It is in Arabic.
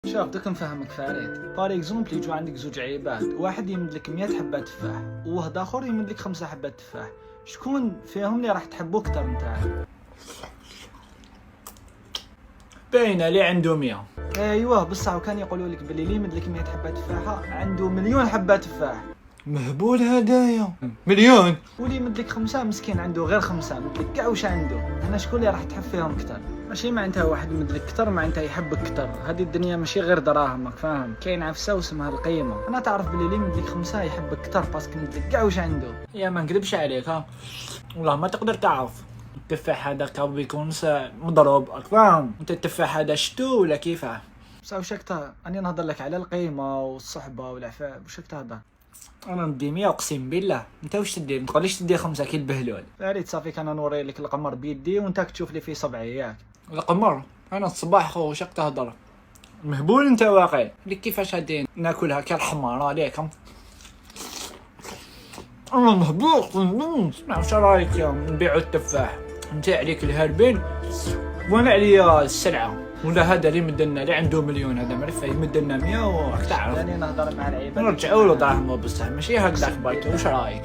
شوف بدك نفهمك فريد. بار اكزومبل يجوا عندك زوج عباد، واحد يمد لك 100 حبه تفاح وواحد اخر يمد لك 5 حبات تفاح، شكون فيهم اللي راح تحبه اكثر نتاع؟ باينه اللي عنده 100. ايوه بصح وكان يقولوا لك باللي اللي يمد لك 100 حبه تفاحه عنده مليون حبه تفاح. مهبول هدايا مليون. واللي يمد لك 5 مسكين عنده غير 5 مد لك كاع واش عنده. انا شكون اللي راح تحب فيهم اكثر؟ ماشي معناتها واحد يمد لك كثر معناتها يحبك كثر، هذه الدنيا ماشي غير دراهمك فاهم، كاين عفسه واسمها القيمه. انا تعرف باللي اللي يمد لك 5 يحبك كثر باسكو يمد لك كاع واش عنده. يا ما نكذبش عليك ها، والله ما تقدر تعرف التفاح هذا كان بيكون مضروب فاهم. انت التفاح هذا شتو ولا كيفاه؟ بصح واش راك اني نهضر لك على القيمه والصحبه والعفاف، واش راك تهضر؟ انا ندي 100 اقسم بالله. انت واش تدير؟ ما تقوليش تدي 5 كي البهلول. فريد صافي كان نوري لك القمر بيدي وانت تشوف لي فيه صبعي ياك. القمر انا الصباح خو واش راك تهضر؟ مهبول انت واقع. لك كيفاش غادي ناكلها كالحمار عليك؟ انا مهبوط. واش رايك نبيعوا التفاح؟ انت عليك الهربين وانا عليا السلعه. ولا هذا اللي مدلنا اللي عنده مليون هذا معرفه يمدلنا 100 وراك تعرف. يعني نهضر مع العيبه نرجعوا له دراهم بصح ماشي هكذاك بايتو. واش رايك؟